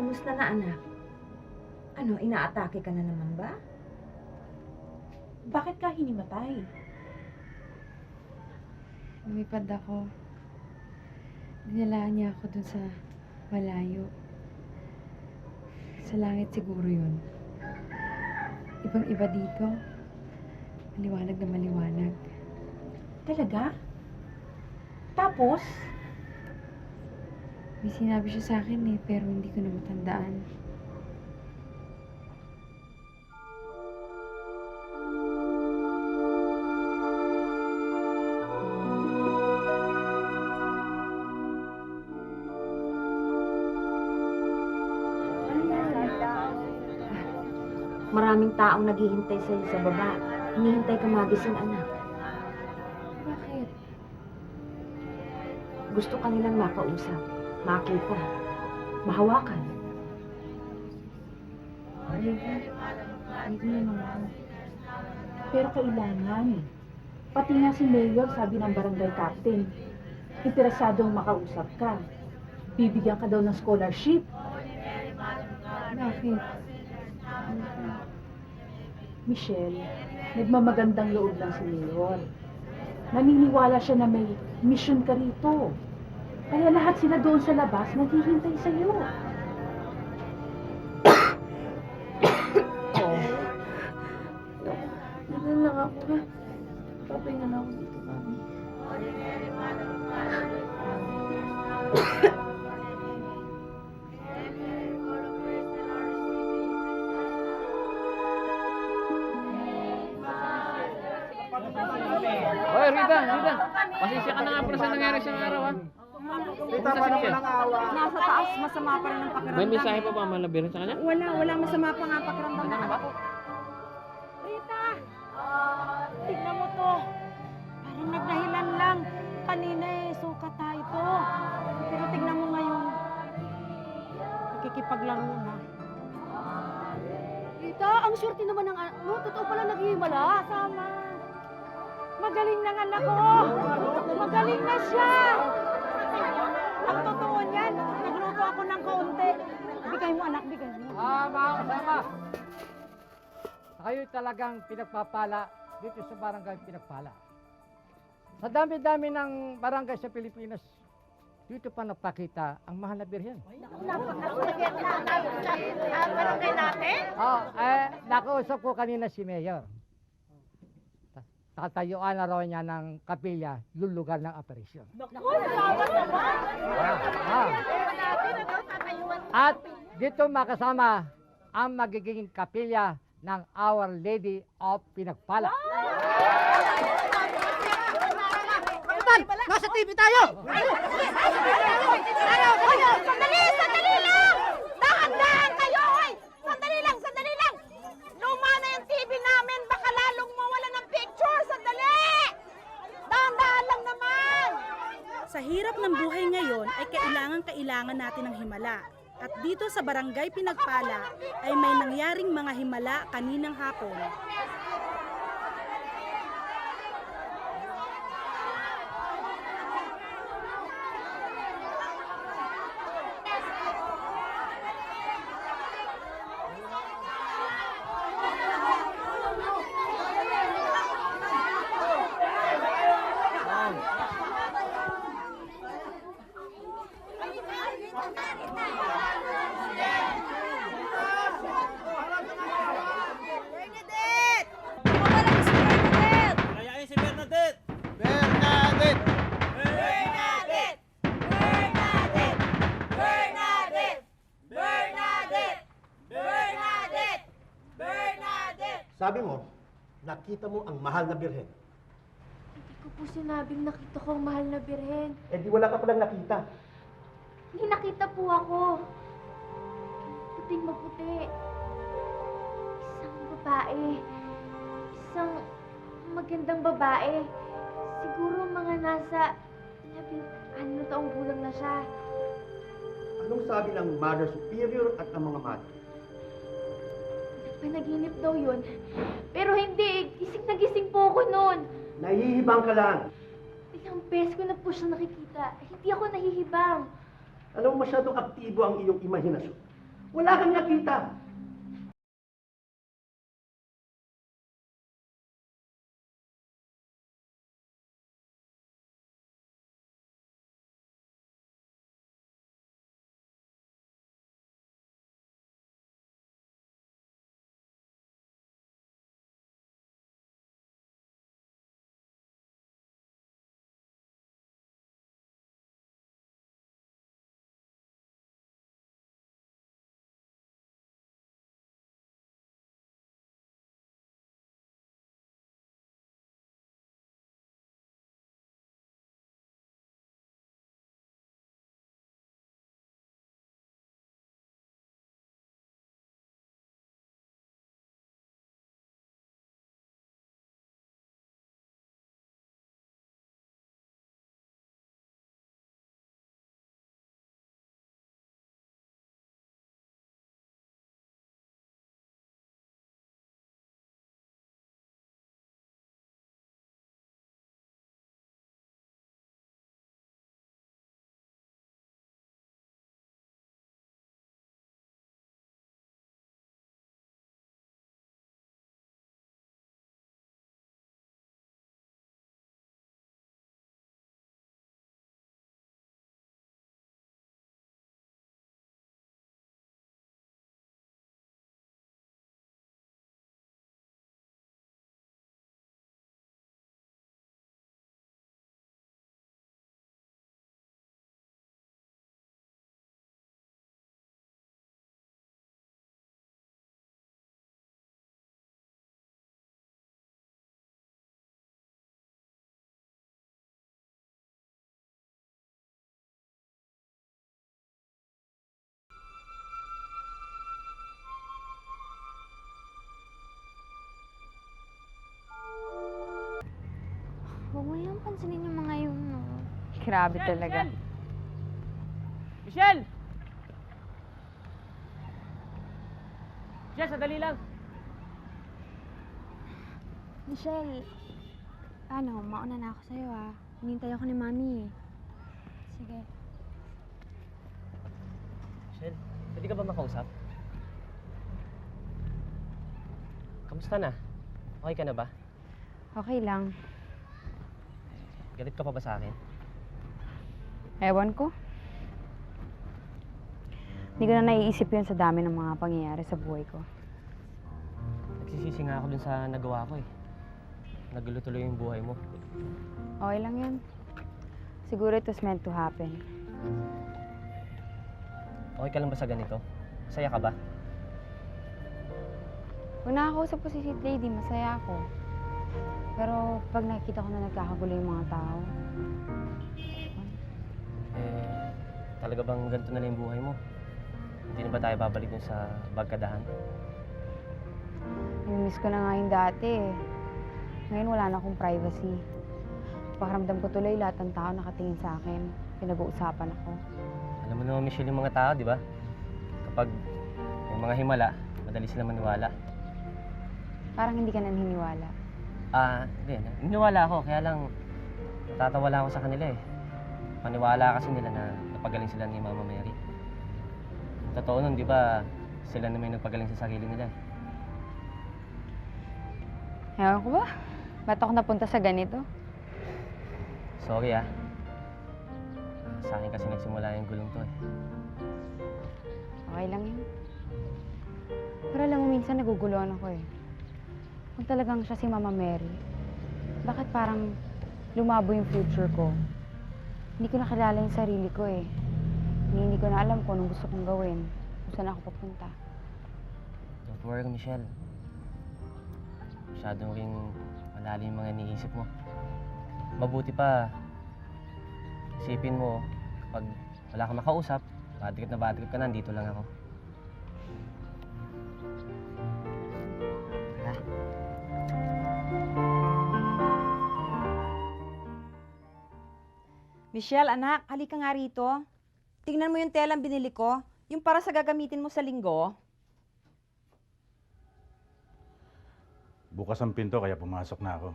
Kamusta na, anak? Ano, inaatake ka na naman ba? Bakit ka hinimatay? Lumipad ako. Dinalaan niya ako dun sa malayo. Sa langit siguro yun. Ibang-iba dito. Maliwanag na maliwanag. Talaga? Tapos? May sinabi siya sa akin pero hindi ko na matandaan. Maraming taong naghihintay sa'yo sa baba. Hinihintay ka magising, anak. Bakit? Gusto ka nilang makausap, makita, mahawakan. Dito na lang ako. Pero kailangan. Pati nga si Mayor sabi ng barangay captain, interesadong makausap ka. Bibigyan ka daw ng scholarship. Bakit? Michelle, nagmamagandang loob lang si Mayor. Naniniwala siya na may mission ka rito. Kaya lahat sila doon sa labas naghihintay sa iyo. Dito lang ako ha. Papahinga na ako dito kami. Hoy, Rita. Pasensya ka na nga pala sa nangyari sa araw, ha? Rita, paano ka nang awa? Nasa taas, masama pa rin ang pakiramdam. May mensahe pa ba malabirin sa kanya? Wala masama pa nga pakiramdam. Ano ba? Rita! Tignan mo to. Parang nagdahilan lang. Kanina sukat tayo to. Pero tignan mo ngayon. Nakikipaglaro na. Rita, ang swerte naman ng ano. Totoo pala naghihimala. Sama. Magaling ng anak ko. Magaling na siya. Ang totoo niyan, nagluto ako ng kaunti. Bigay mo anak, bigay mo. Mga kasama, kayo talagang pinagpapala dito sa barangay Pinagpala. Sa dami-dami ng barangay sa Pilipinas, dito pa nagpakita ang mahal na birhen. Barangay natin? Nakausap ko kanina si Mayor. Tatayuan na raw niya ng kapilya, lulugar ng operasyon. At dito makasama ang magiging kapilya ng Our Lady of Pinagpala. Nasa TV tayo! Sandali lang! Dahan-dahan kayo, hoy! Sandali lang! Luma na yung TV namin, baka lalong mawala ng picture! Sandali! Dahan-dahan lang naman! Sa hirap ng buhay ngayon ay kailangan natin ng himala. At dito sa Barangay Pinagpala ay may nangyaring mga himala kaninang hapon. Bernadette! Mawala si Bernadette! Kayain si Bernadette! Bernadette! Sabi mo, nakita mo ang mahal na birhen. Hindi ko po sinabing nakita ko ang mahal na birhen. Eh di wala ka palang nakita. Hindi nakita po ako. Puting maputi. Isang babae. Isang magandang babae. Siguro mga nasa 16 taong gulang na siya. Anong sabi ng Mother Superior at ang mga mother? Panaginip daw yun. Pero hindi, gising na gising po ako noon. Nahihibang ka lang. Ilang beses ko na po siya nakikita. Hindi ako nahihibang. Alam mo, masyadong aktibo ang iyong imahinasyon. Wala kang nakita. Huwag mo lang pansinin yung mga yun, no? Grabe talaga. Michelle! Michelle, sandali lang. Michelle, ano, mauna na ako sa'yo, ah. Hinintay ako ni Mami. Sige. Michelle, pwede ka ba makausap? Kamusta na? Okay ka na ba? Okay lang. Galit ka pa ba sa akin? Ewan ko. Hindi ko na naiisip yun sa dami ng mga pangyayari sa buhay ko. Nagsisisi nga ako dun sa nagawa ko eh. Nagulo tuloy yung buhay mo. Okay lang yun. Siguro it was meant to happen. Okay ka lang ba sa ganito? Masaya ka ba? Kung nakakausap ko si Sweet Lady, masaya ako. Pero pag nakikita ko na nagkakagulo yung mga tao, Talaga bang ganito na lang yung buhay mo? Hindi na ba tayo babalik dun sa Bagkadahan? namimiss ko na nga yung dati eh. Ngayon wala na akong privacy. Pakiramdam ko tuloy lahat ng tao nakatingin sa akin. Pinag-uusapan ako. Alam mo naman, Michelle, yung mga tao, di ba? Kapag may mga himala, madali sila maniwala. Parang hindi ka naniniwala. Hindi. Niniwala ako, kaya lang natatawa lang ako sa kanila eh. Paniwala kasi nila na napagaling sila ni Mama Mary. Totoo nun, di ba, sila na may nagpagaling sa sarili nila eh. Ewan ko ba? Ba't ako napunta sa ganito? Sorry sa akin kasi nagsimula yung gulong to eh. Okay lang yun. Pero alam mo, minsan naguguluhan ako eh. Kung talagang siya si Mama Mary, bakit parang lumabo yung future ko? Hindi ko nakilala yung sarili ko eh. Hindi ko na alam kung anong gusto kong gawin. Kung saan ako papunta. Don't worry, Michelle. Masyadong ring malalim yung mga iniisip mo. Mabuti pa, isipin mo, kapag wala kang makausap, bad trip ka na, nandito lang ako. Tara. Michelle, anak, halika nga rito. Tingnan mo yung telang binili ko. Yung para sa gagamitin mo sa linggo. Bukas ang pinto kaya pumasok na ako.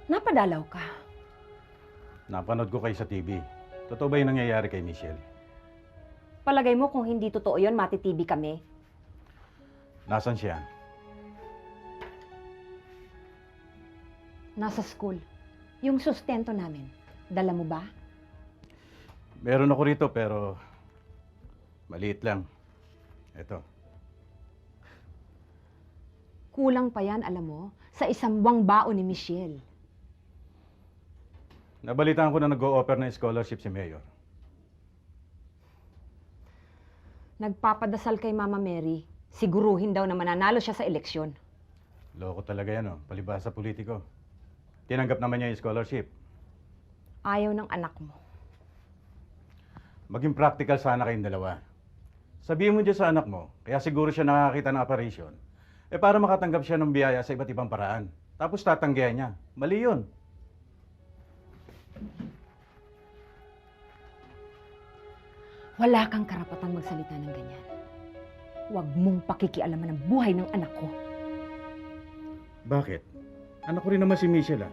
Napadalaw ka. Napanood ko kayo sa TV. Totoo ba yung nangyayari kay Michelle? Palagay mo kung hindi totoo yon, matitibi kami. Nasaan siya? Nasa school. Yung sustento namin. Dala mo ba? Meron ako rito pero maliit lang. Ito. Kulang pa yan, alam mo, sa isang buwang baon ni Michelle. Nabalitaan ko na nag-o-offer ng scholarship si Mayor. Nagpapadasal kay Mama Mary, siguruhin daw na mananalo siya sa eleksyon. Loko talaga yan, oh. Palibhasa politiko. Tinanggap naman niya yung scholarship. Ayaw ng anak mo. Maging practical sana kayong dalawa. Sabihin mo dyan sa anak mo, kaya siguro siya nakakita ng apparition, para makatanggap siya ng biyaya sa iba't ibang paraan. Tapos tatanggihan niya. Mali yun. Wala kang karapatang magsalita ng ganyan. Huwag mong pakikialaman ang buhay ng anak ko. Bakit? Anak ko rin naman si Michelle, ah.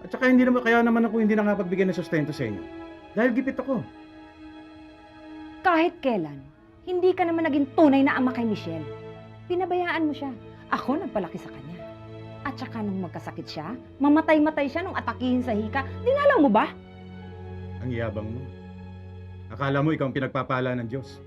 At saka kaya naman ako hindi nakapagbigay ng sustento sa inyo. Dahil gipit ako. Kahit kailan, hindi ka naman naging tunay na ama kay Michelle. Pinabayaan mo siya. Ako nagpalaki sa kanya. At saka nung magkasakit siya, mamatay-matay siya nung atakihin sa hika. Dinalaw mo ba? Ang yabang mo. Akala mo ikaw ang pinagpapala ng Diyos.